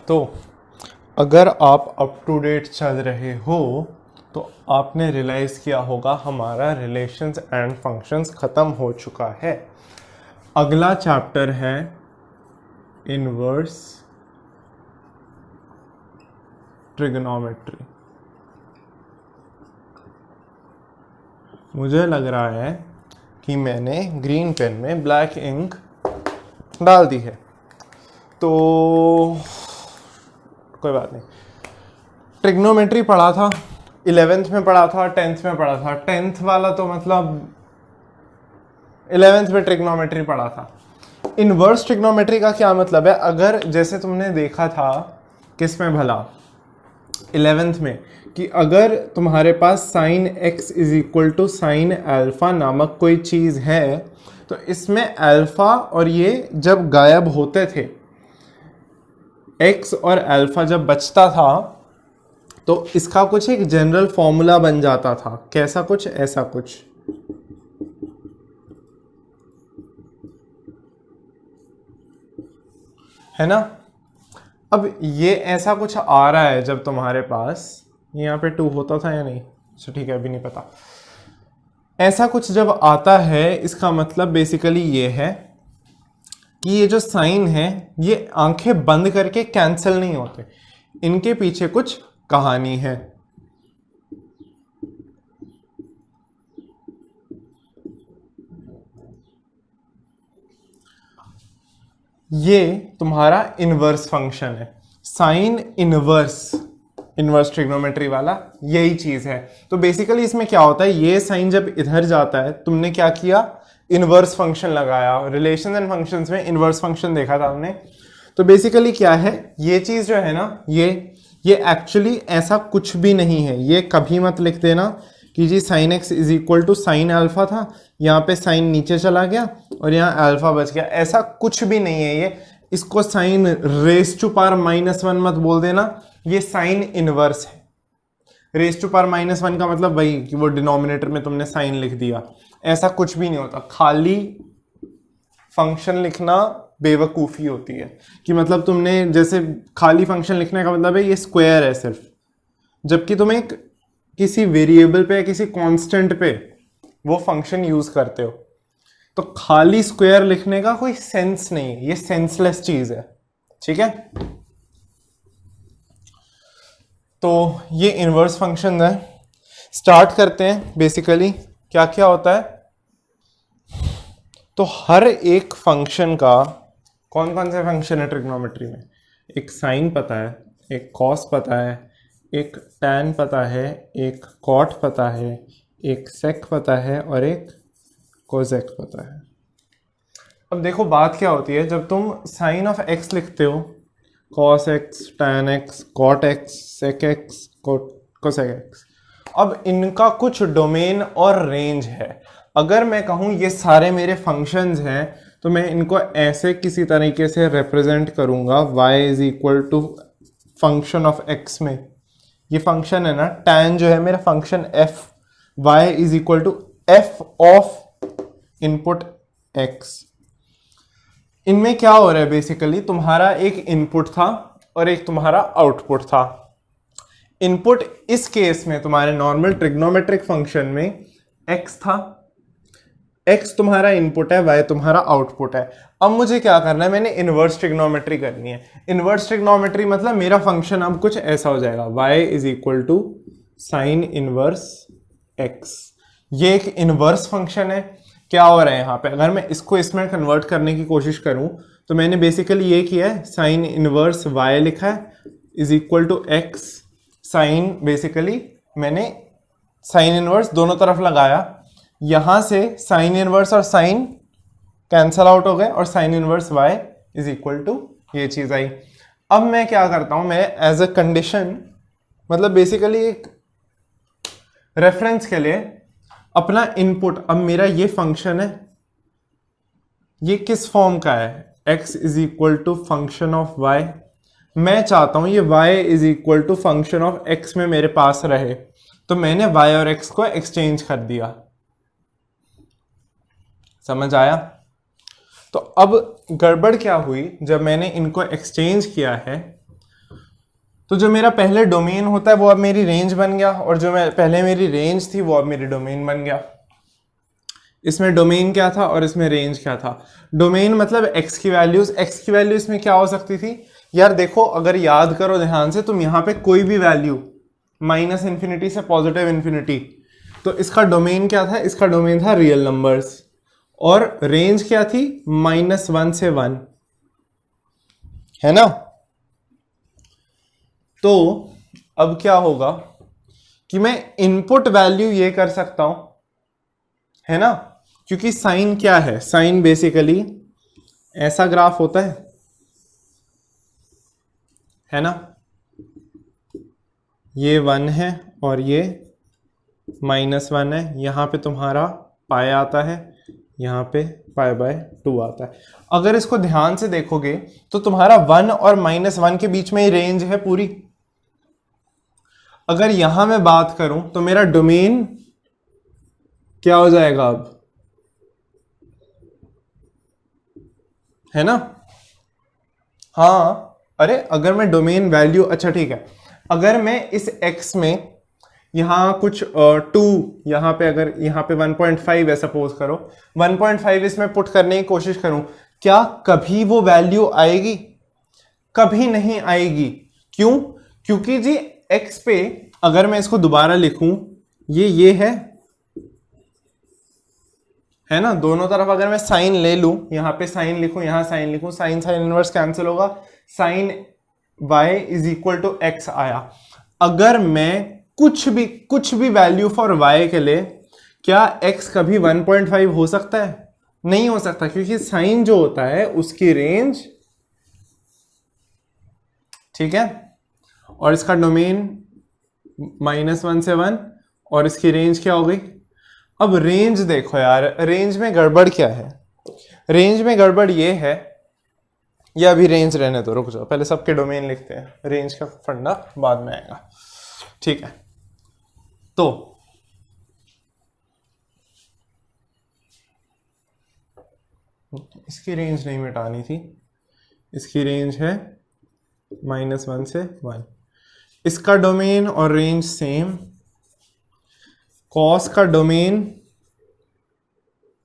तो अगर आप अप टू डेट चल रहे हो तो आपने रियलाइज़ किया होगा हमारा रिलेशंस एंड फंक्शंस ख़त्म हो चुका है। अगला चैप्टर है इनवर्स ट्रिग्नोमेट्री। मुझे लग रहा है कि मैंने ग्रीन पेन में ब्लैक इंक डाल दी है, तो कोई बात नहीं। ट्रिग्नोमेट्री पढ़ा था, 11th में पढ़ा था, 10th में पढ़ा था। 10th वाला तो मतलब 11th में ट्रिग्नोमेट्री पढ़ा था। इनवर्स ट्रिग्नोमेट्री का क्या मतलब है? अगर जैसे तुमने देखा था किस में भला, 11th में, कि अगर तुम्हारे पास sine x is equal to sine alpha नामक कोई चीज़ है, तो इसमें अल्फा और ये जब गायब होते थे, x और अल्फा जब बचता था, तो इसका कुछ एक जनरल फॉर्मूला बन जाता था। कैसा कुछ? ऐसा कुछ, है ना। अब ये ऐसा कुछ आ रहा है जब तुम्हारे पास, यहाँ पे 2 होता था या नहीं, अच्छा ठीक है, अभी नहीं पता। ऐसा कुछ जब आता है, इसका मतलब बेसिकली ये है कि ये जो साइन है ये आंखें बंद करके कैंसिल नहीं होते, इनके पीछे कुछ कहानी है। ये तुम्हारा इनवर्स फंक्शन है, साइन इनवर्स, इनवर्स ट्रिग्नोमेट्री वाला यही चीज है। तो बेसिकली इसमें क्या होता है, ये साइन जब इधर जाता है, तुमने क्या किया, इनवर्स फंक्शन लगाया। रिलेशन एंड फंक्शंस में इनवर्स फंक्शन देखा था हमने। तो बेसिकली क्या है, ये चीज जो है ना, ये एक्चुअली ऐसा कुछ भी नहीं है। ये कभी मत लिख देना कि जी sine x is equal to sine alpha था, यहाँ पे साइन नीचे चला गया और यहाँ अल्फा बच गया, ऐसा कुछ भी नहीं है। ये इसको साइन रेस टू पावर -1 मत बोल देना, ये साइन इनवर्स है। रेस टू पावर -1 का मतलब वही कि वो डिनोमिनेटर में तुमने साइन लिख दिया, ऐसा कुछ भी नहीं होता। खाली फंक्शन लिखना बेवकूफ़ी होती है, कि मतलब तुमने जैसे खाली फंक्शन लिखने का मतलब है ये स्क्वायर है सिर्फ, जबकि तुम एक किसी वेरिएबल पे, किसी कांस्टेंट पे वो फंक्शन यूज करते हो। तो खाली स्क्वायर लिखने का कोई सेंस नहीं है, ये सेंसलेस चीज है, ठीक है। तो ये इनवर्स फंक्शन है। स्टार्ट करते हैं। बेसिकली क्या क्या होता है, तो हर एक फंक्शन का, कौन कौन से फंक्शन है ट्रिग्नोमेट्री में, एक साइन पता है, एक कॉस पता है, एक टैन पता है, एक कॉट पता है, एक सेक पता है और एक कोसेक पता है। अब देखो बात क्या होती है, जब तुम साइन ऑफ एक्स लिखते हो, cos x, tan x, cot x, sec x, cosec x, अब इनका कुछ डोमेन और रेंज है। अगर मैं कहूँ ये सारे मेरे फंक्शंस हैं, तो मैं इनको ऐसे किसी तरीके से रिप्रेजेंट करूँगा, y is equal to function of x में, ये फंक्शन है ना tan जो है मेरा function f, y is equal to f of input x। इनमें क्या हो रहा है, बेसिकली तुम्हारा एक इनपुट था और एक तुम्हारा आउटपुट था। इनपुट इस केस में तुम्हारे नॉर्मल ट्रिग्नोमेट्रिक फंक्शन में x था, x तुम्हारा इनपुट है, y तुम्हारा आउटपुट है। अब मुझे क्या करना है, मैंने इनवर्स ट्रिग्नोमेट्री करनी है। इनवर्स ट्रिग्नोमेट्री मतलब मेरा फंक्शन अब कुछ ऐसा हो जाएगा, y is equal to sine inverse x। ये एक इनवर्स फंक्शन है। क्या हो रहा है यहाँ पे, अगर मैं इसको इसमें कन्वर्ट करने की कोशिश करूं, तो मैंने बेसिकली ये किया है, साइन इनवर्स y लिखा है is equal to x। Sine basically मैंने साइन इनवर्स दोनों तरफ लगाया, यहां से साइन इनवर्स और साइन कैंसल आउट हो गए और sine inverse y is equal to ये चीज आई। अब मैं क्या करता हूं, मैं एज अ कंडीशन, मतलब बेसिकली एक रेफरेंस के लिए अपना इनपुट, अब मेरा ये फंक्शन है, ये किस फॉर्म का है, x is equal to function of y। मैं चाहता हूं ये y is equal to function of x में मेरे पास रहे, तो मैंने y और x को एक्सचेंज कर दिया। समझ आया? तो अब गड़बड़ क्या हुई, जब मैंने इनको एक्सचेंज किया है, तो जो मेरा पहले डोमेन होता है वो अब मेरी रेंज बन गया, और जो मैं पहले मेरी रेंज थी वो अब मेरी डोमेन बन गया। इसमें डोमेन क्या था और इसमें रेंज क्या था? डोमेन मतलब एक्स की वैल्यूज, एक्स की वैल्यू इसमें क्या हो सकती थी यार? देखो अगर याद करो ध्यान से, तुम यहाँ पे कोई भी वैल्यू माइनस इन्फिनिटी से पॉजिटिव इन्फिनिटी, तो इसका डोमेन क्या था? इसका डोमेन था रियल नंबर्स, और रेंज क्या थी? -1 से 1, है ना? तो अब क्या होगा कि मैं इनपुट वैल्यू ये कर सकता हूं, है ना? क्योंकि साइन क्या है? साइन बेसिकली ऐसा ग्राफ होता है ना? ये 1 है और ये -1 है, यहां पे तुम्हारा पाई आता है, यहां पे π/2 आता है। अगर इसको ध्यान से देखोगे तो तुम्हारा 1 और -1 के बीच में ही रेंज है पूरी। अगर यहां मैं बात करूं तो मेरा डोमेन क्या हो जाएगा अब, है ना? हाँ, अरे अगर मैं डोमेन वैल्यू, अच्छा ठीक है, अगर मैं इस x में यहां कुछ 2, यहां पे अगर यहां पे 1.5 है सपोज करो, 1.5 इसमें पुट करने की कोशिश करूं, क्या कभी वो वैल्यू आएगी? कभी नहीं आएगी। क्यों? क्योंकि जी x पे अगर मैं इसको दोबारा लिखूं, ये है ना, दोनों तरफ अगर मैं साइन ले लूं, यहां पे साइन लिखूं, यहां साइन लिखूं, साइन साइन इनवर्स कैंसिल होगा, sine y is equal to x आया। अगर मैं कुछ भी वैल्यू फॉर y के लिए, क्या x कभी 1.5 हो सकता है? नहीं हो सकता, क्योंकि साइन जो होता है उसकी रेंज, ठीक है, और इसका डोमेन -1 से 1, और इसकी रेंज क्या हो गई? अब रेंज देखो यार, रेंज में गड़बड़ क्या है? रेंज में गड़बड़ ये है, या अभी रेंज रहने दो, रुक जाओ, पहले सबके डोमेन लिखते हैं, रेंज का फंडा बाद में आएगा, ठीक है? तो इसकी रेंज नहीं मिटानी थी, इसकी रेंज है -1 से 1, इसका डोमेन और रेंज सेम, कॉस का डोमेन,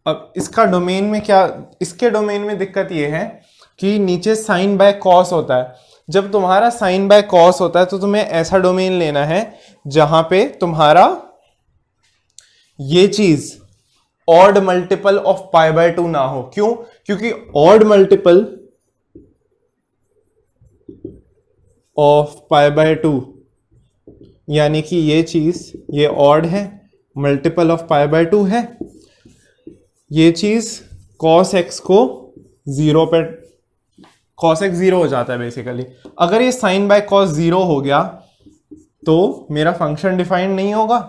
अब इसका डोमेन में क्या, इसके डोमेन में दिक्कत ये है कि नीचे साइन बाय कॉस होता है। जब तुम्हारा साइन बाय कॉस होता है तो तुम्हें ऐसा डोमेन लेना है जहां पे तुम्हारा ये चीज ऑड मल्टीपल ऑफ π/2 ना हो। क्यों? क्योंकि ऑड मल्टीपल ऑफ π/2 यानी कि ये चीज, ये ऑड है, मल्टीपल ऑफ π/2 है, ये चीज cos x को 0 पे, cos x 0 हो जाता है बेसिकली। अगर ये साइन बाय कॉस 0 हो गया तो मेरा फंक्शन डिफाइंड नहीं होगा।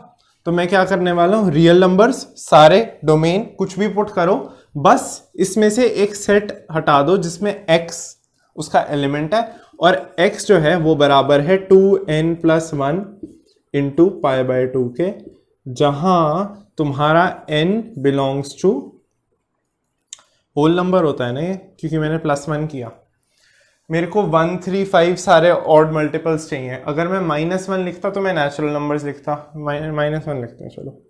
तो मैं क्या करने वाला हूं, रियल नंबर्स सारे डोमेन कुछ भी पुट करो, बस इसमें से एक सेट हटा दो जिसमें x उसका एलिमेंट है, और x जो है वो बराबर है 2n+1 इंटू π/2 के, जहां तुम्हारा n belongs to whole number होता है ना ये, क्योंकि मैंने +1 किया। मेरे को 1, 3, 5 सारे ऑड मल्टीपल्स चाहिए। अगर मैं -1 लिखता तो मैं नेचुरल नंबर्स लिखता, -1 लिखते हैं, चलो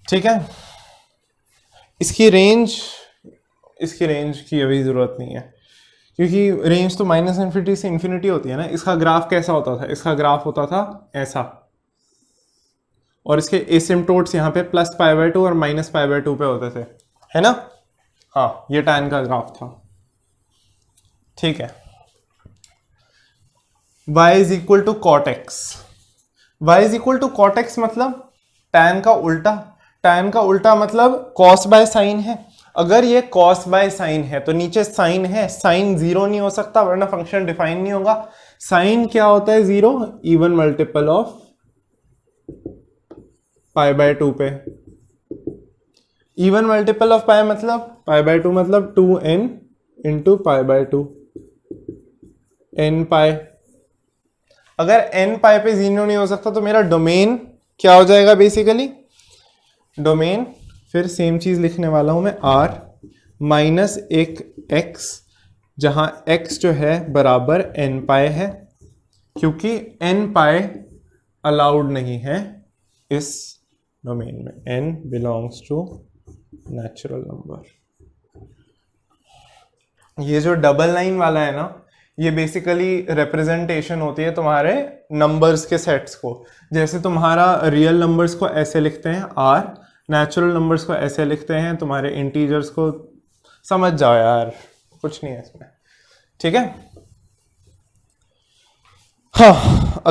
ठीक है। इसकी रेंज की अभी जरूरत नहीं है, क्योंकि रेंज तो -∞ से इन्फिनिटी होती है ना। इसका ग्राफ कैसा होता था? इसका ग्राफ होता था ऐसा, और इसके एसिम्पटोट्स यहाँ पे +π/2 और -π/2 पे होते थे, है ना? हाँ, ये tan का ग्राफ था, ठीक है। y is equal to cot x, y is equal to cot x मतलब tan का उल्टा, tan का उल्टा मतलब cos बाय साइन है। अगर ये cos बाय साइन है तो नीचे साइन है, साइन 0 नहीं हो सकता वरना फंक्शन डिफाइन नहीं होगा। साइन क्या होता है? 0, इवन मल्टीपल ऑफ π/2 पे। इवन मल्टीपल ऑफ पाई मतलब π/2 मतलब 2n इंटू π/2, n पाई। अगर n पाई पे 0 नहीं हो सकता तो मेरा डोमेन क्या हो जाएगा? बेसिकली डोमेन, फिर सेम चीज लिखने वाला हूं मैं, r माइनस एक x जहां x जो है बराबर n पाई है, क्योंकि n पाई अलाउड नहीं है इस डोमेन में, n belongs to natural number. ये जो डबल लाइन वाला है ना, ये बेसिकली रिप्रेजेंटेशन होती है तुम्हारे नंबर्स के सेट्स को। जैसे तुम्हारा रियल नंबर्स को ऐसे लिखते हैं r, नेचुरल नंबर्स को ऐसे लिखते हैं, तुम्हारे इंटीजर्स को समझ जाओ यार, कुछ नहीं है इसमें, ठीक है। हाँ,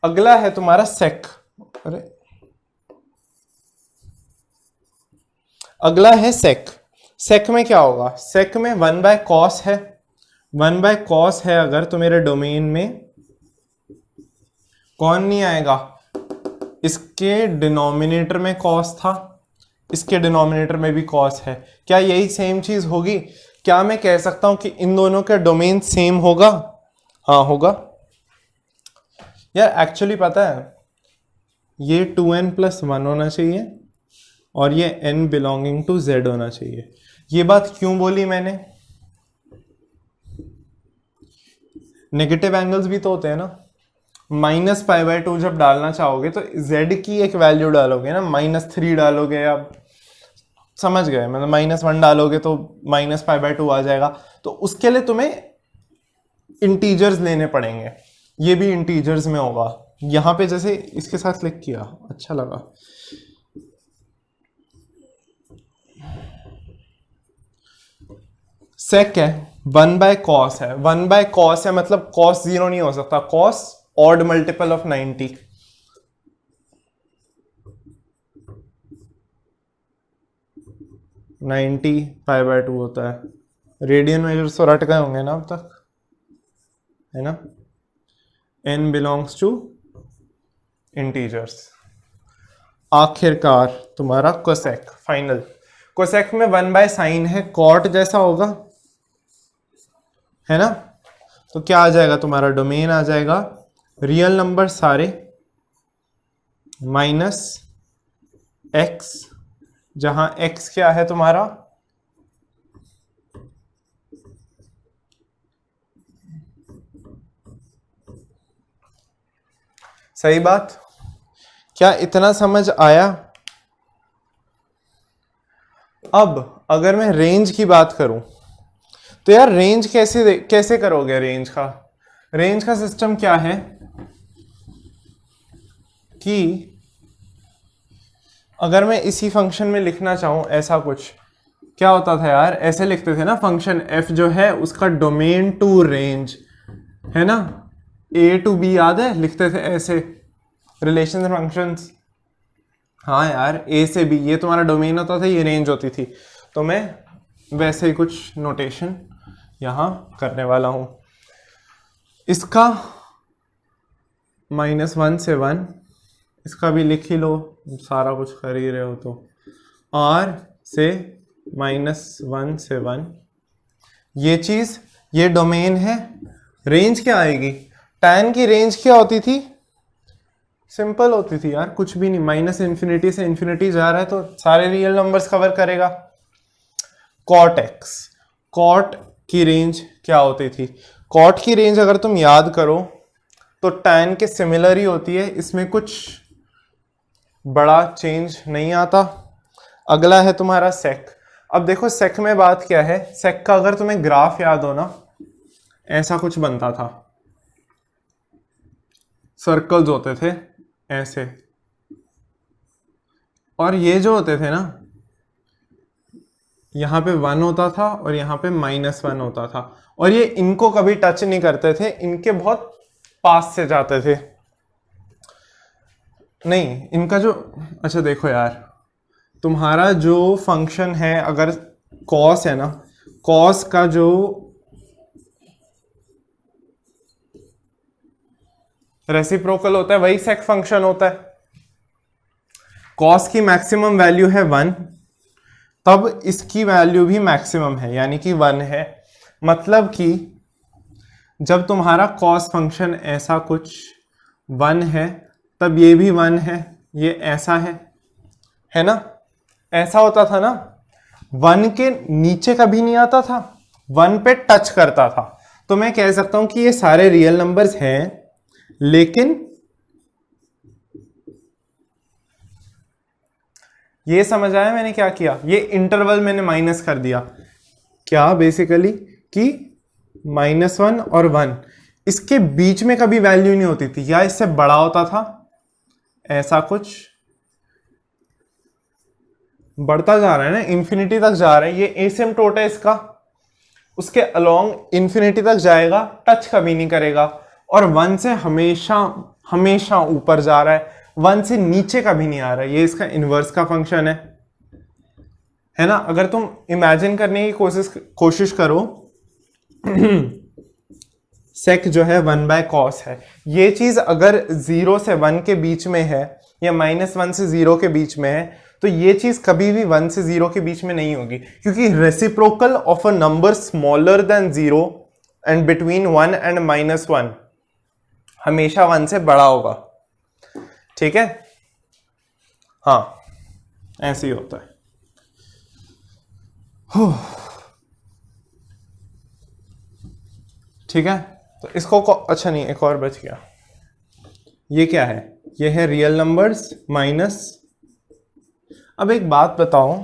अगला है तुम्हारा सेक। अगला है सेक। सेक में क्या होगा? सेक में 1/cos है। 1/cos है अगर तो मेरे डोमेन में कौन नहीं आएगा? इसके डिनोमिनेटर में cos था, इसके डिनोमिनेटर में भी cos है। क्या यही सेम चीज होगी? क्या मैं कह सकता हूं कि इन दोनों का डोमेन सेम होगा? हाँ होगा यार। एक्चुअली पता है, ये 2n+1 होना चाहिए और ये n बिलोंगिंग टू z होना चाहिए। ये बात क्यों बोली मैंने? नेगेटिव एंगल्स भी तो होते हैं ना। -π/2 जब डालना चाहोगे तो z की एक वैल्यू डालोगे ना, -3 डालोगे या समझ गए, मतलब -1 डालोगे तो -π/2 आ जाएगा। तो उसके लिए तुम्हें इंटीजर्स लेने पड़ेंगे, ये भी इंटीजर्स में होगा। यहां पे जैसे इसके साथ क्लिक किया, अच्छा लगा। सेक है, 1/cos है। 1/cos है मतलब cos 0 नहीं हो सकता, cos ऑड मल्टीपल ऑफ 90। π/2 होता है। रेडियन मेजर्स तो रट गए होंगे ना अब तक, है ना। n belongs to integers. आखिरकार तुम्हारा कोसेक फाइनल। कोसेक में 1/sin है, कॉट जैसा होगा, है ना। तो क्या आ जाएगा? तुम्हारा डोमेन आ जाएगा रियल नंबर सारे -x, जहां x क्या है तुम्हारा? सही बात। क्या इतना समझ आया? अब अगर मैं रेंज की बात करूं तो यार रेंज कैसे करोगे? रेंज का सिस्टम क्या है कि अगर मैं इसी फंक्शन में लिखना चाहूं ऐसा कुछ, क्या होता था यार? ऐसे लिखते थे ना, फंक्शन f जो है उसका डोमेन टू रेंज, है ना। a to b याद है? लिखते थे ऐसे रिलेशन फंक्शंस। हाँ यार, a से b ये तुम्हारा डोमेन होता था, ये रेंज होती थी। तो मैं वैसे ही कुछ नोटेशन यहां करने वाला हूं। इसका -1 से 1, इसका भी लिख ही लो, सारा कुछ कर ही रहे हो तो। r से -1 से 1, ये चीज, ये डोमेन है। रेंज क्या आएगी? tan की रेंज क्या होती थी? सिंपल होती थी यार, कुछ भी नहीं, -∞ से इन्फिनिटी जा रहा है तो सारे रियल नंबर्स कवर करेगा। cot x, cot की रेंज क्या होती थी? cot की रेंज अगर तुम याद करो तो tan के सिमिलर ही होती है, इसमें कुछ बड़ा चेंज नहीं आता। अगला है तुम्हारा sec। अब देखो sec में बात क्या है? sec का अगर तुम्हें ग्राफ याद हो ना, ऐसा कुछ बनता था, सर्कल्स होते थे ऐसे, और ये जो होते थे ना, यहां पे 1 होता था और यहां पे -1 होता था, और ये इनको कभी टच नहीं करते थे, इनके बहुत पास से जाते थे। नहीं, इनका जो, अच्छा देखो यार, तुम्हारा जो फंक्शन है, अगर cos है ना, cos का जो रेसिप्रोकल होता है वही sec फंक्शन होता है। cos की मैक्सिमम वैल्यू है 1, तब इसकी वैल्यू भी मैक्सिमम है, यानी कि 1 है। मतलब कि जब तुम्हारा cos फंक्शन ऐसा कुछ 1 है, तब ये भी 1 है, ये ऐसा है ना। ऐसा होता था ना, 1 के नीचे कभी नहीं आता था, 1 पे टच करता था, तो मैं कह सकता हूं कि ये सारे रियल नंबर्स हैं, लेकिन ये समझ आया मैंने क्या किया, ये इंटरवल मैंने माइनस कर दिया, क्या बेसिकली कि -1 और 1 इसके बीच में कभी वैल्यू नहीं होती थी, या इससे बड़ा होता था, ऐसा कुछ बढ़ता जा रहा है ना, इंफिनिटी तक जा रहा है, ये एसिम्प्टोट है इसका, उसके अलोंग इंफिनिटी तक जाएगा, टच कभी नहीं करेगा, और 1 से हमेशा हमेशा ऊपर जा रहा है, 1 से नीचे कभी नहीं आ रहा है, ये इसका इनवर्स का फंक्शन है ना। अगर तुम इमेजिन करने की कोशिश करो सेक जो है 1/cos है, ये चीज अगर 0 से 1 के बीच में है या -1 से 0 के बीच में है, तो ये चीज कभी भी 1 से 0 के बीच में नहीं होगी, क्योंकि reciprocal of a number smaller than 0 and between 1 and -1 हमेशा 1 से बड़ा होगा, ठीक है। हाँ, ऐसे ही होता है। ठीक है, तो इसको अच्छा नहीं, एक और बच गया, ये क्या है, ये है रियल नंबर्स माइनस। अब एक बात बताओ,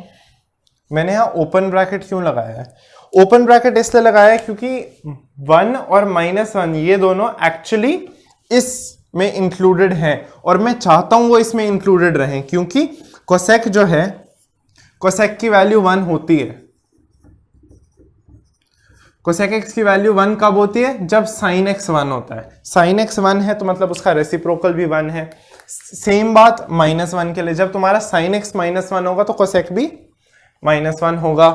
मैंने यहां ओपन ब्रैकेट क्यों लगाया है? ओपन ब्रैकेट इसलिए लगाया है क्योंकि 1 और -1 ये दोनों एक्चुअली इसमें इंक्लूडेड हैं, और मैं चाहता हूं वो इसमें इंक्लूडेड रहें, क्योंकि कोसेक जो है, कोसेक की वैल्यू 1 होती है। कोसेक एक्स की वैल्यू 1 कब होती है? जब साइन एक्स 1 होता है। साइन एक्स 1 है तो मतलब उसका रेसिप्रोकल भी 1 है। सेम बात -1 के लिए, जब तुम्हारा साइन एक्स -1 होगा तो कोसेक भी -1 होगा,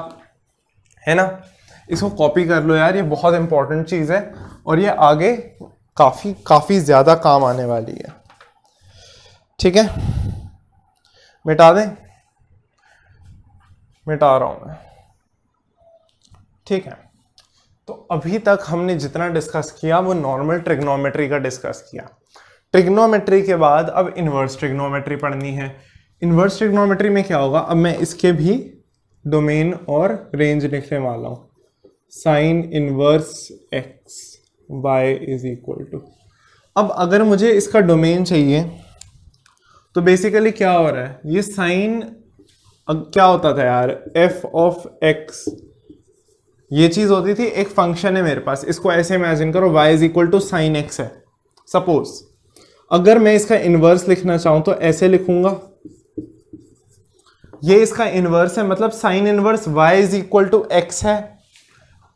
है ना। इसको कॉपी कर लो यार, ये बहुत इंपॉर्टेंट चीज है और ये आगे काफी ज्यादा काम आने वाली है। ठीक है, मिटा दें, मिटा रहा हूं मैं। ठीक है, तो अभी तक हमने जितना डिस्कस किया वो नॉर्मल ट्रिग्नोमेट्री का डिस्कस किया। ट्रिग्नोमेट्री के बाद अब इनवर्स ट्रिग्नोमेट्री पढ़नी है। इनवर्स ट्रिग्नोमेट्री में क्या होगा, अब मैं इसके भी डोमेन और रेंज लिखने वाला हूं। Sine inverse x y is equal to, अब अगर मुझे इसका डोमेन चाहिए तो बेसिकली क्या हो रहा है, ये साइन क्या होता था यार, एफ ऑफ एक्स, ये चीज होती थी, एक फंक्शन है मेरे पास, इसको ऐसे इमेजिन करो, y is equal to sine x है सपोज। अगर मैं इसका इनवर्स लिखना चाहूं तो ऐसे लिखूंगा, ये इसका इनवर्स है, मतलब sine inverse y is equal to x है।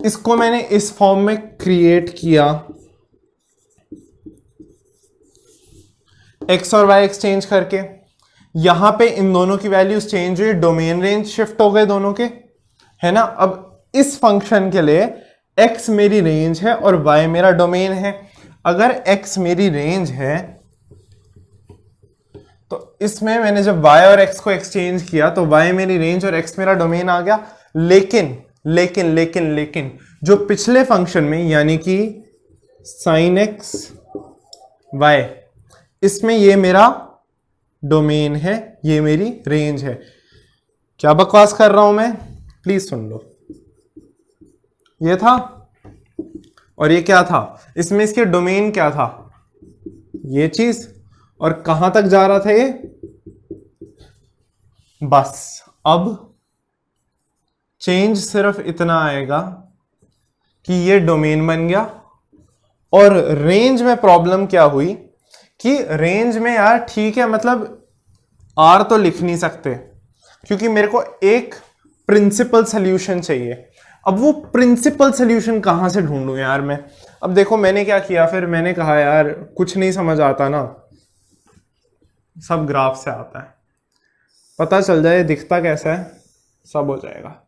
इसको मैंने इस फॉर्म में क्रिएट किया, x और y एक्सचेंज करके, यहां पे इन दोनों की वैल्यूज चेंज हुई, डोमेन रेंज शिफ्ट हो गए दोनों के, है ना। अब इस फंक्शन के लिए x मेरी रेंज है और y मेरा डोमेन है। अगर x मेरी रेंज है तो इसमें मैंने जब y और x को एक्सचेंज किया तो y मेरी रेंज और x मेरा डोमेन आ गया। लेकिन लेकिन लेकिन लेकिन जो पिछले फंक्शन में यानी कि sin x y, इसमें ये मेरा डोमेन है, ये मेरी रेंज है। क्या बकवास कर रहा हूं मैं, प्लीज सुन लो। ये था और ये क्या था, इसमें इसके डोमेन क्या था, ये चीज, और कहां तक जा रहा था ये, बस अब चेंज सिर्फ इतना आएगा कि ये डोमेन बन गया। और रेंज में प्रॉब्लम क्या हुई कि रेंज में यार ठीक है, मतलब आर तो लिख नहीं सकते क्योंकि मेरे को एक प्रिंसिपल सॉल्यूशन चाहिए। अब वो प्रिंसिपल सॉल्यूशन कहां से ढूंढूं यार मैं। अब देखो मैंने क्या किया, फिर मैंने कहा यार कुछ नहीं समझ आता ना, सब ग्राफ से आता है, पता चल जाए दिखता कैसा है, सब हो जाएगा।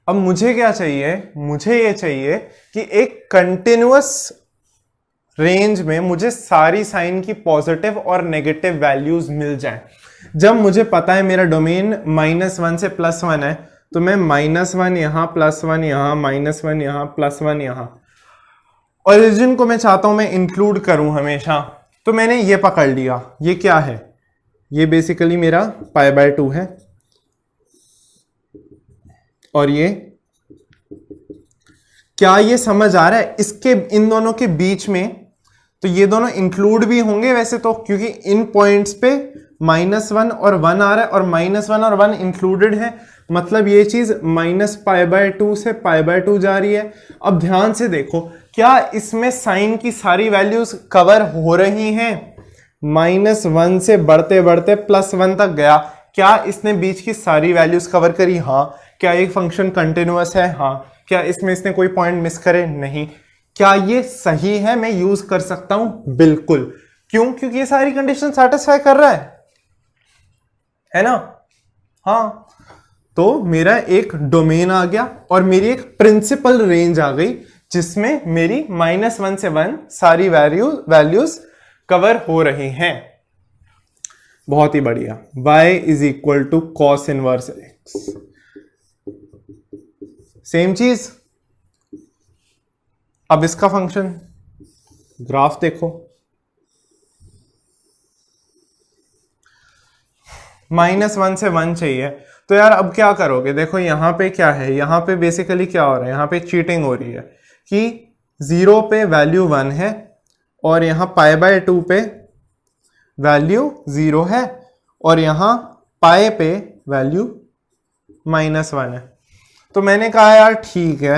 अब मुझे क्या चाहिए, मुझे ये चाहिए कि एक कंटिन्यूअस रेंज में मुझे सारी साइन की पॉजिटिव और नेगेटिव वैल्यूज मिल जाएं। जब मुझे पता है मेरा डोमेन -1 से +1 है तो मैं -1 यहां, +1 यहां, -1 यहां, +1 यहां, ओरिजिन को मैं चाहता हूं मैं इंक्लूड करूं हमेशा, तो मैंने ये पकड़ लिया। ये क्या है, ये बेसिकली मेरा π/2 है। और ये, क्या ये समझ आ रहा है? इसके इन दोनों के बीच में तो ये दोनों इंक्लूड भी होंगे वैसे तो, क्योंकि इन पॉइंट्स पे -1 और 1 आ रहा है और -1 और 1 इंक्लूडेड है, मतलब ये चीज -π/2 से π/2 जा रही है। अब ध्यान से देखो, क्या इसमें साइन की सारी वैल्यूज कवर हो रही हैं? -1 से बढ़ते बढ़ते +1 तक गया, क्या इसने बीच की सारी वैल्यूज कवर करी? हाँ। क्या एक फंक्शन कंटिन्यूअस है? हाँ। क्या इसमें इसने कोई पॉइंट मिस करे? नहीं। क्या ये सही है, मैं यूज कर सकता हूं? बिल्कुल। क्यों? क्योंकि ये सारी कंडीशन सेटिस्फाई कर रहा है ना? हाँ। तो मेरा एक डोमेन आ गया और मेरी एक प्रिंसिपल रेंज आ गई जिसमें मेरी -1 से 1 सारी वैल्यूज कवर हो रही हैं। बहुत ही बढ़िया। y = cos inverse x। Same चीज। अब इसका फंक्शन ग्राफ देखो, -1 से 1 चाहिए, तो यार अब क्या करोगे? देखो यहां पे क्या है, यहां पे बेसिकली क्या हो रहा है, यहां पे चीटिंग हो रही है कि 0 पे वैल्यू 1 है और यहां π/2 पे वैल्यू 0 है और यहां पाए पे वैल्यू -1 है। तो मैंने कहा यार ठीक है,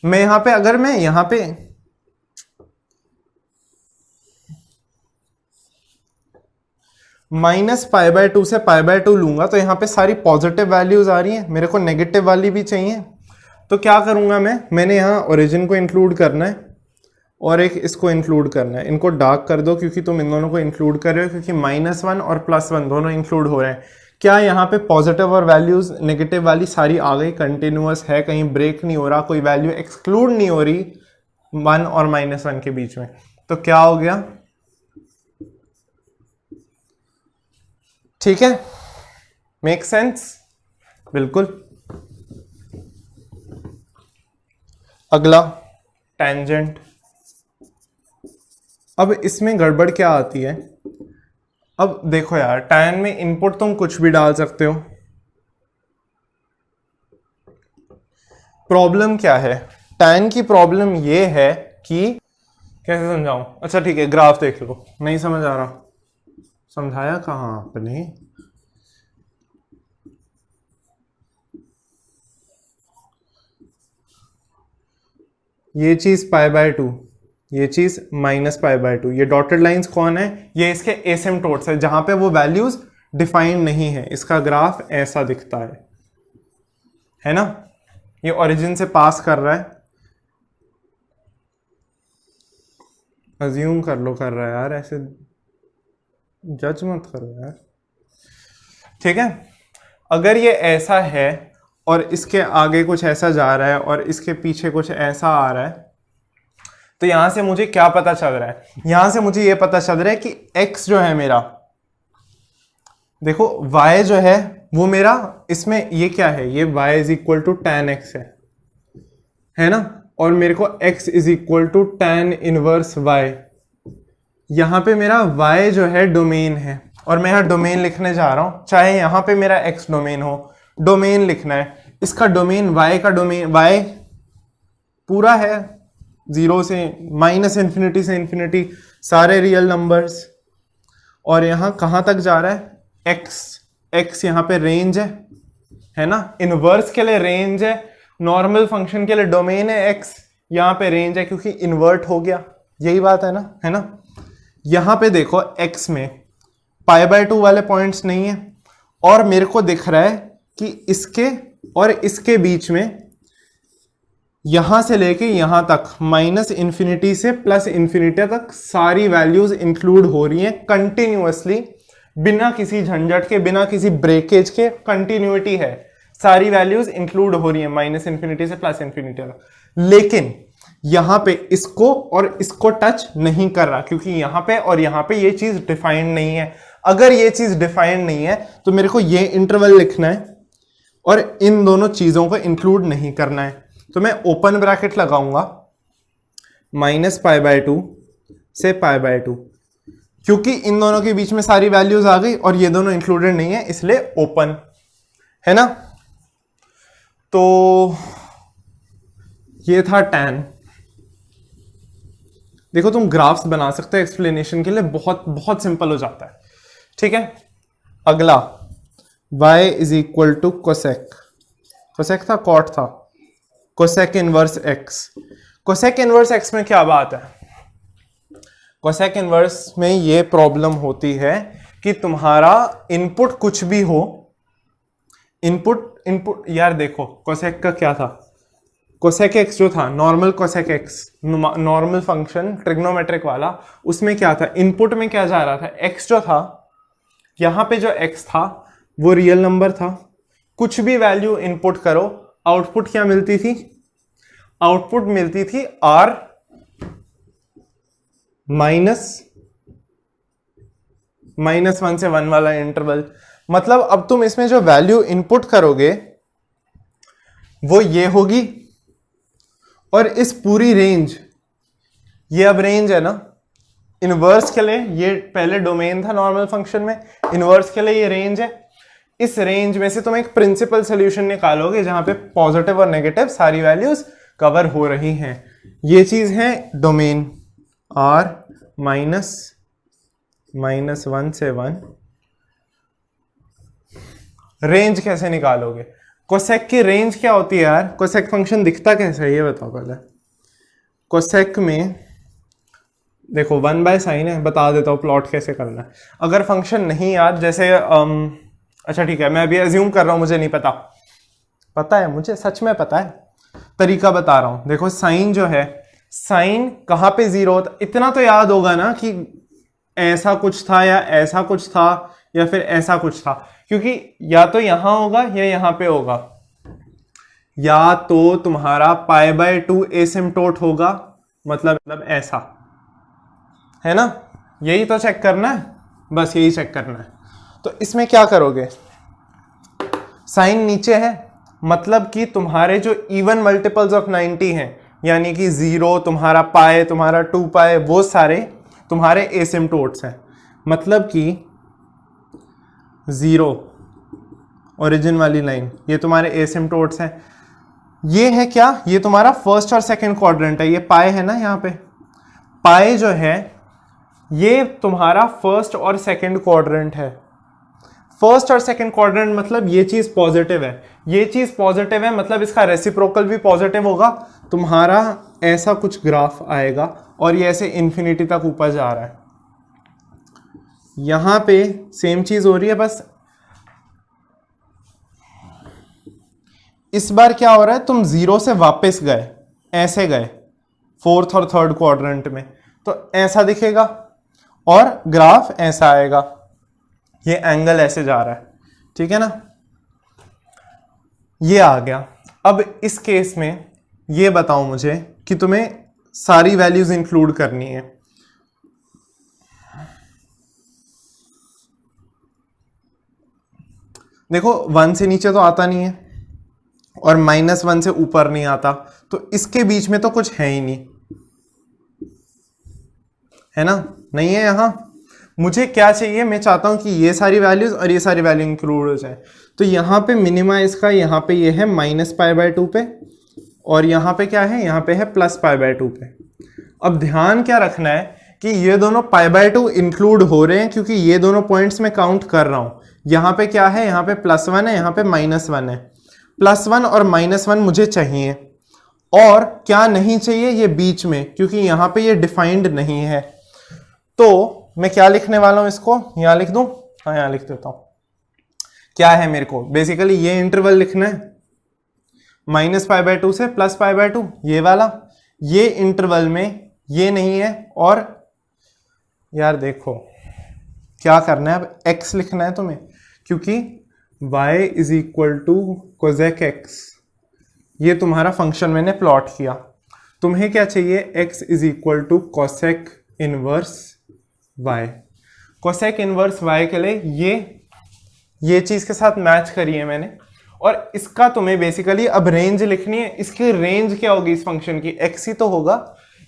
मैं यहां पे अगर मैं यहां पे -π/2 से π/2 लूंगा तो यहां पे सारी पॉजिटिव वैल्यूज आ रही हैं, मेरे को नेगेटिव वाली भी चाहिए। तो क्या करूंगा मैंने यहां ओरिजिन को इंक्लूड करना है और एक इसको इंक्लूड करना है। इनको डार्क कर दो क्योंकि तुम इन दोनों को इंक्लूड कर रहे हो, क्योंकि -1 और +1 दोनों इंक्लूड हो रहे हैं। क्या यहाँ पे पॉजिटिव और वैल्यूज नेगेटिव वाली सारी आ गई, कंटिन्यूअस है, कहीं ब्रेक नहीं हो रहा, कोई वैल्यू एक्सक्लूड नहीं हो रही 1 और -1 के बीच में। तो क्या हो गया? ठीक है, मेक सेंस? बिल्कुल। अगला टेंजेंट। अब इसमें गड़बड़ क्या आती है? अब देखो यार, टैन में इनपुट तुम कुछ भी डाल सकते हो। प्रॉब्लम क्या है? टैन की प्रॉब्लम ये है कि, कैसे समझाऊं? अच्छा ठीक है, ग्राफ देख लो। नहीं समझ आ रहा? समझाया कहाँ आपने? ये चीज π/2, ये चीज -π/2। ये डॉटेड लाइंस कौन है? ये इसके एसिम्पटोट्स है, जहां पे वो वैल्यूज डिफाइंड नहीं है। इसका ग्राफ ऐसा दिखता है ना? ये ओरिजिन से पास कर रहा है, अज्यूम कर लो कर रहा है यार, ऐसे जज मत करो यार, ठीक है? अगर ये ऐसा है और इसके आगे कुछ ऐसा जा रहा है और इसके पीछे कुछ ऐसा आ रहा है, तो यहां से मुझे क्या पता चल रहा है? यहां से मुझे ये पता चल रहा है कि x जो है मेरा, देखो y जो है वो मेरा, इसमें ये क्या है? ये y = tan x है ना? और मेरे को x = tan इनवर्स y। यहां पे मेरा y जो है डोमेन है और मैं यहां डोमेन लिखने जा रहा हूं, चाहे यहां पे मेरा x डोमेन हो, डोमेन लिखना है। इसका डोमेन y का डोमेन, y पूरा है 0 से -∞ से इन्फिनिटी, सारे रियल नंबर्स। और यहां कहां तक जा रहा है? x यहां पे रेंज है ना? इनवर्स के लिए रेंज है, नॉर्मल फंक्शन के लिए डोमेन है x, यहां पे रेंज है क्योंकि इन्वर्ट हो गया। यही बात है ना? यहां पे देखो x में π/2 वाले पॉइंट्स नहीं है और मेरे को दिख रहा है कि इसके और इसके बीच में यहां से लेके यहां तक -∞ से +∞ तक सारी वैल्यूज इंक्लूड हो रही हैं कंटिन्यूअसली, बिना किसी झंझट के, बिना किसी ब्रेकेज के। कंटिन्यूटी है, सारी वैल्यूज इंक्लूड हो रही हैं -∞ से +∞ तक। लेकिन यहां पे इसको और इसको टच नहीं कर रहा क्योंकि यहां पे और यहां पे ये चीज डिफाइंड नहीं है। अगर ये चीज डिफाइंड नहीं है तो मेरे को ये इंटरवल लिखना है और इन दोनों चीजों को इंक्लूड नहीं करना है। तो मैं ओपन ब्रैकेट लगाऊंगा -π/2 से π/2, क्योंकि इन दोनों के बीच में सारी वैल्यूज आ गई और ये दोनों इंक्लूडेड नहीं है, इसलिए ओपन है ना? तो ये था tan। देखो तुम ग्राफ्स बना सकते हो एक्सप्लेनेशन के लिए, बहुत बहुत सिंपल हो जाता है, ठीक है। अगला y is equal to cosec, cosec था कॉट था, cosec inverse x। Cosec inverse x में क्या बात है, कोसेक इनवर्स में ये प्रॉब्लम होती है कि तुम्हारा इनपुट कुछ भी हो, इनपुट यार देखो कोसेक का क्या था, कोसेक एक्स जो था normal cosec x, normal function trigonometric वाला, उसमें क्या था, इनपुट में क्या जा रहा था, एक्स जो था, यहां पे जो एक्स था वो रियल नंबर था, कुछ भी वैल्यू इनपुट करो, आउटपुट क्या मिलती थी, आउटपुट मिलती थी आर माइनस 1 से 1 वाला इंटरवल। मतलब अब तुम इसमें जो वैल्यू इनपुट करोगे वो ये होगी, और इस पूरी रेंज, ये अब रेंज है ना, इनवर्स के लिए ये पहले डोमेन था नॉर्मल फंक्शन में, इनवर्स के लिए ये रेंज है। इस रेंज में से तुम एक प्रिंसिपल सोल्यूशन निकालोगे जहां पे पॉजिटिव और नेगेटिव सारी वैल्यूज कवर हो रही हैं। ये चीज है डोमेन r माइनस 1 से 1। रेंज कैसे निकालोगे, कोसेक की रेंज क्या होती है यार, कोसेक फंक्शन दिखता कैसे है ये बताओ पहले। कोसेक में देखो 1/sin है, बता देता हूँ प्लॉट कैसे करना है। अगर फंक्शन नहीं याद, जैसे अच्छा ठीक है, मैं अभी अज्यूम कर रहा हूँ मुझे नहीं पता, पता है मुझे, सच में पता है, तरीका बता रहा हूँ। देखो साइन जो है, साइन कहाँ पे 0 होता, इतना तो याद होगा ना कि ऐसा कुछ था या ऐसा कुछ था या फिर ऐसा कुछ था, क्योंकि या तो यहां होगा या यहां पे होगा, या तो तुम्हारा π/2 एसिम्प्टोट होगा, मतलब ऐसा है ना, यही तो चेक करना है, बस यही चेक करना है। तो इसमें क्या करोगे, साइन नीचे है, मतलब कि तुम्हारे जो इवन मल्टीपल्स ऑफ 90 हैं, यानी कि 0, तुम्हारा पाए, तुम्हारा 2π, वो सारे तुम्हारे एसिम्प्टोट्स हैं। मतलब कि 0 ओरिजिन वाली लाइन, ये तुम्हारे एसिम्प्टोट्स हैं। ये है क्या, ये तुम्हारा फर्स्ट और सेकंड क्वाड्रेंट है, ये पाए है ना, यहाँ पे पाए जो है ये तुम्हारा फर्स्ट और सेकंड क्वाड्रेंट है। फर्स्ट और सेकंड क्वाड्रेंट मतलब ये चीज पॉजिटिव है, ये चीज पॉजिटिव है, मतलब इसका रेसिप्रोकल भी पॉजिटिव होगा। तुम्हारा ऐसा कुछ ग्राफ आएगा और ये ऐसे इन्फिनिटी तक ऊपर जा रहा है। यहां पे सेम चीज हो रही है, बस इस बार क्या हो रहा है, तुम 0 से वापस गए, ऐसे गए फोर्थ और थर्ड क्वाड्रेंट में, तो ऐसा दिखेगा और ग्राफ ऐसा आएगा, ये एंगल ऐसे जा रहा है, ठीक है ना, ये आ गया। अब इस केस में ये बताओ मुझे कि तुम्हें सारी वैल्यूज इंक्लूड करनी है। देखो 1 से नीचे तो आता नहीं है और -1 से ऊपर नहीं आता, तो इसके बीच में तो कुछ है ही नहीं, है ना, नहीं है। यहां मुझे क्या चाहिए, मैं चाहता हूं कि ये सारी वैल्यूज और ये सारी वैल्यू इंक्लूड हो जाए। तो यहां पे मिनिमा इसका, यहां पे ये है -π/2 पे, और यहां पे क्या है, यहां पे है +π/2 पे। अब ध्यान क्या रखना है कि ये दोनों π/2 इंक्लूड हो रहे हैं, क्योंकि ये दोनों पॉइंट्स में काउंट कर रहा हूं। यहां पे क्या है, यहां पे +1 है, यहां पे -1 है। +1 और -1 मुझे चाहिए, और क्या नहीं चाहिए, ये बीच में, क्योंकि यहां पे ये डिफाइंड नहीं है। तो मैं क्या लिखने वाला हूं, इसको यहां लिख दूं, हाँ यहां लिख देता हूं। क्या है मेरे को बेसिकली ये इंटरवल लिखना है, -π/2 से +π/2, ये वाला, ये इंटरवल में ये नहीं है। और यार देखो क्या करना है, अब x लिखना है तुम्हें, क्योंकि y is equal to cosec x, ये तुम्हारा फंक्शन मैंने प्लॉट किया। तुम्हें क्या चाहिए, x is equal to cosec inverse y। Cosec inverse y के लिए ये चीज के साथ मैच करी है मैंने, और इसका तुम्हें बेसिकली अब रेंज लिखनी है। इसकी रेंज क्या होगी इस फंक्शन की, x ही तो होगा,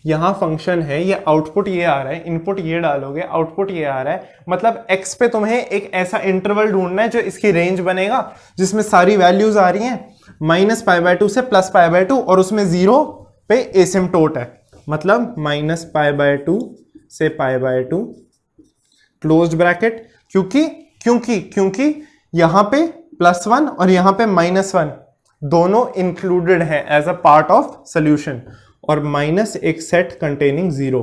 यहाँ फंक्शन है, ये आउटपुट ये आ रहा है, इनपुट ये डालोगे, आउटपुट ये आ रहा है, मतलब x पे तुम्हें एक ऐसा इंटरवल ढूंढना है जो इसकी रेंज बनेगा जिसमें सारी वैल्यूज आ रही हैं -π/2 से +π/2 और उसमें 0 पे एसिम्प्टोट है, मतलब -π/2 से π/2 क्लोज्ड ब्रैकेट। क्योंकि यहां पे +1 और यहां पे -1 दोनों इंक्लूडेड हैं as a part of solution, और माइनस एक set containing 0।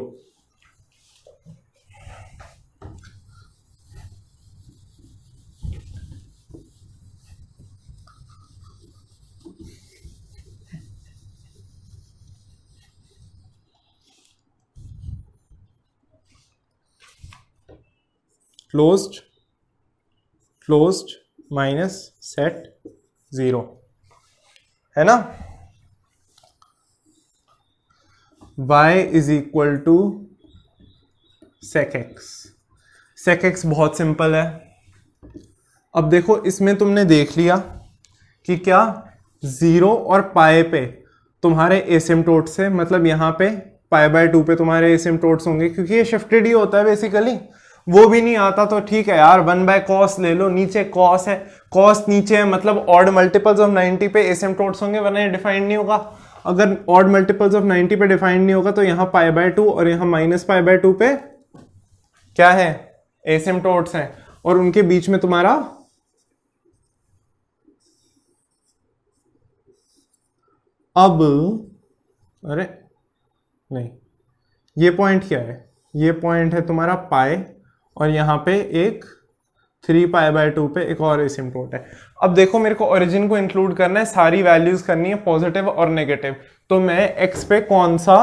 Closed minus set 0 है ना। y is equal to sec x बहुत सिंपल है। अब देखो इसमें तुमने देख लिया कि क्या 0 और पाए पे तुम्हारे एसिम्प्टोट से, मतलब यहाँ पे π/2 पे तुम्हारे एसिम्प्टोट्स होंगे, क्योंकि ये शिफ्टेड ही होता है बेसिकली। वो भी नहीं आता तो ठीक है यार, 1/cos ले लो, नीचे cos है, cos नीचे है, मतलब ऑड मल्टीपल्स ऑफ 90 पे एसिम्प्टोट्स होंगे, वरना ये डिफाइंड नहीं होगा। अगर ऑड मल्टीपल्स ऑफ 90 पे डिफाइंड नहीं होगा तो यहाँ π/2 और यहाँ -π/2 पे क्या है, एसिम्प्टोट्स हैं, और उनके बीच में तुम्हारा अब, अरे नहीं, ये पॉइंट क्या है, ये पॉइंट है तुम्हारा पाई, और यहां पे एक 3π/2 पे एक और एसिम्प्टोट है। अब देखो मेरे को ओरिजिन को इंक्लूड करना है, सारी वैल्यूज करनी है पॉजिटिव और नेगेटिव, तो मैं x पे कौन सा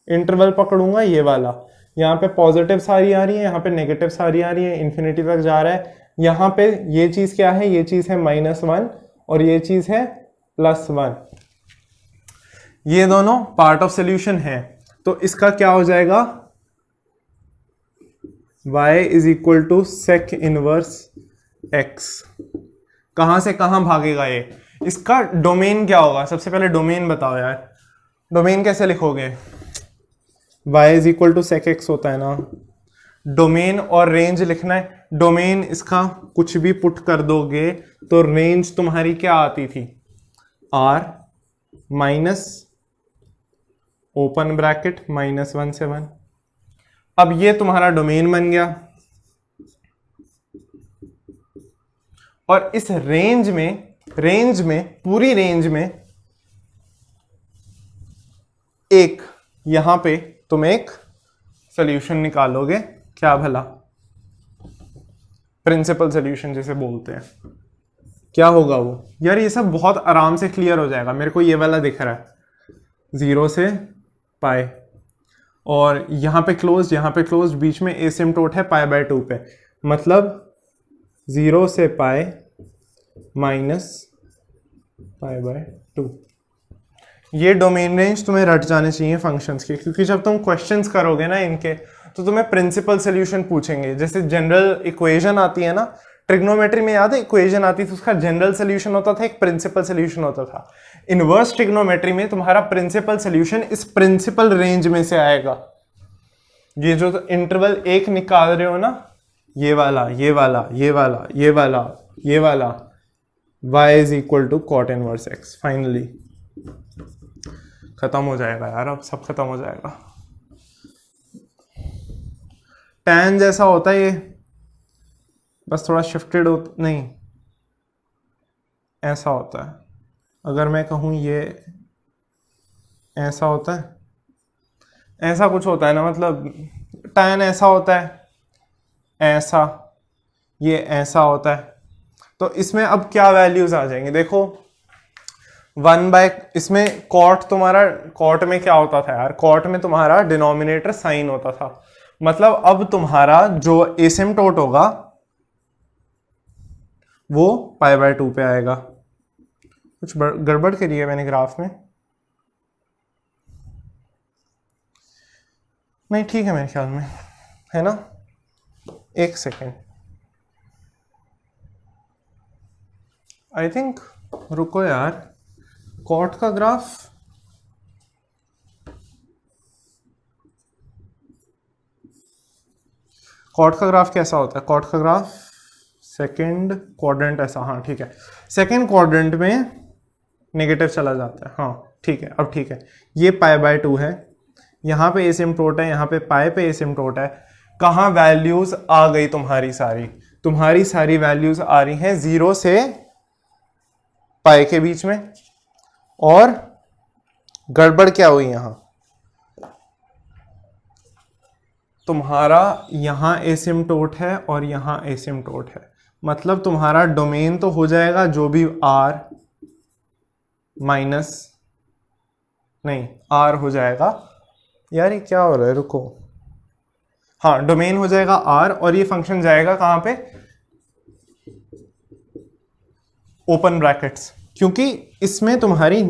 इंटरवल पकड़ूंगा, ये वाला। यहाँ पे पॉजिटिव सारी आ रही है, यहाँ पे नेगेटिव सारी आ रही है, इन्फिनिटी तक जा रहा है। यहाँ पे ये चीज क्या है, ये चीज है -1 और ये चीज है +1। ये दोनों पार्ट ऑफ सोल्यूशन है, तो इसका क्या हो जाएगा, y is equal to sec inverse x। कहां से कहां भागेगा ये, इसका डोमेन क्या होगा, सबसे पहले डोमेन बताओ यार, डोमेन कैसे लिखोगे, y is equal to sec x होता है ना, डोमेन और रेंज लिखना है। डोमेन इसका कुछ भी पुट कर दोगे तो रेंज तुम्हारी क्या आती थी, r माइनस ओपन ब्रैकेट -1 से 1। अब ये तुम्हारा डोमेन बन गया, और इस रेंज में पूरी रेंज में एक यहां पे तुम एक सॉल्यूशन निकालोगे, क्या भला, प्रिंसिपल सॉल्यूशन जिसे बोलते हैं। क्या होगा वो यार, ये सब बहुत आराम से क्लियर हो जाएगा। मेरे को ये वाला दिख रहा है 0 से पाई, और यहाँ पे क्लोज, बीच में एसिम्प्टोट है π/2 पे, मतलब 0 से पाई -π/2। ये डोमेन रेंज तुम्हें रट जाने चाहिए फंक्शंस के, क्योंकि जब तुम क्वेश्चंस करोगे ना इनके, तो तुम्हें प्रिंसिपल सोल्यूशन पूछेंगे। जैसे जनरल इक्वेशन आती है ना, ट्रिग्नोमेट्री में याद है इक्वेशन आती थी, उसका जनरल सोल्यूशन होता था, एक प्रिंसिपल सोल्यूशन होता था। इनवर्स ट्रिग्नोमेट्री में तुम्हारा प्रिंसिपल सोल्यूशन इस प्रिंसिपल रेंज में से आएगा। ये जो इंटरवल एक निकाल रहे हो ना, ये वाला, ये वाला, ये वाला, ये वाला, ये वाला, y is equal to cot inverse x। Finally खत्म हो जाएगा यार, अब सब खत्म हो जाएगा। tan जैसा होता है ये, बस थोड़ा शिफ्टेड हो, नहीं ऐसा होता है। अगर मैं कहूँ ये ऐसा होता है, ऐसा कुछ होता है ना, मतलब tan ऐसा होता है, ऐसा, ये ऐसा होता है। तो इसमें अब क्या वैल्यूज आ जाएंगे, देखो 1/, इसमें cot तुम्हारा, cot में क्या होता था यार, cot में तुम्हारा डिनोमिनेटर साइन होता था, मतलब अब तुम्हारा जो एसिम्प्टोट होगा वो π/2 पे आएगा। कुछ गड़बड़ करी है मैंने ग्राफ में, नहीं ठीक है मेरे ख्याल में, है ना। एक सेकेंड, आई थिंक, रुको यार, कॉट का ग्राफ कॉर्ड का ग्राफ कैसा होता है? कॉर्ड का ग्राफ सेकेंड क्वाड्रेंट ऐसा, हाँ ठीक है, सेकेंड क्वाड्रेंट में नेगेटिव चला जाता है, हाँ ठीक है, अब ठीक है। ये π/2 है, यहाँ पे एसिम्प्टोट है, यहाँ पे पाई पे एसिम्प्टोट है। कहाँ वैल्यूज आ गई तुम्हारी सारी वैल्यूज आ रही हैं 0 से पाई के बीच में। और गड़बड़ क्या हुई यहाँ, तुम्हारा यहाँ एसिम्प्टोट है और यहाँ एसिम्प्टोट है, मतलब तुम्हारा डोमेन तो हो जाएगा जो भी r माइनस, नहीं r हो जाएगा, यार ये क्या हो रहा है, रुको, हाँ डोमेन हो जाएगा r और ये फंक्शन जाएगा कहाँ पे, ओपन ब्रैकेट्स, क्योंकि इसमें तुम्हारी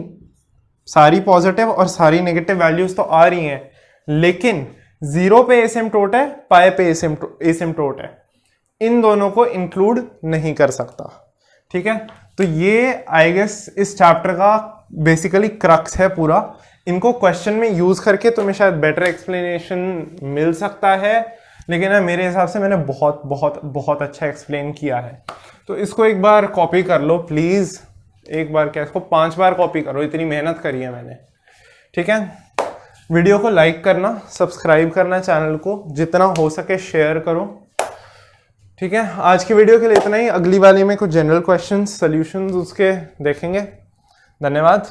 सारी पॉजिटिव और सारी नेगेटिव वैल्यूज तो आ रही हैं, लेकिन 0 पे एसिम्प्टोट है, पाई पे एसिम्प्टोट है, इन दोनों को इंक्लूड नहीं कर सकता। ठीक है, तो ये आई गेस इस चैप्टर का बेसिकली क्रक्स है पूरा। इनको क्वेश्चन में यूज करके तुम्हें शायद बेटर एक्सप्लेनेशन मिल सकता है, लेकिन मेरे हिसाब से मैंने बहुत बहुत बहुत अच्छा एक्सप्लेन किया है। तो इसको एक बार कॉपी कर लो प्लीज, एक बार क्या, इसको 5 बार कॉपी करो, इतनी मेहनत करी है मैंने। ठीक है, वीडियो को लाइक करना, सब्सक्राइब करना, चैनल को जितना हो सके शेयर करो। ठीक है, आज की वीडियो के लिए इतना ही। अगली वाली में कुछ जनरल क्वेश्चंस सॉल्यूशंस उसके देखेंगे। धन्यवाद।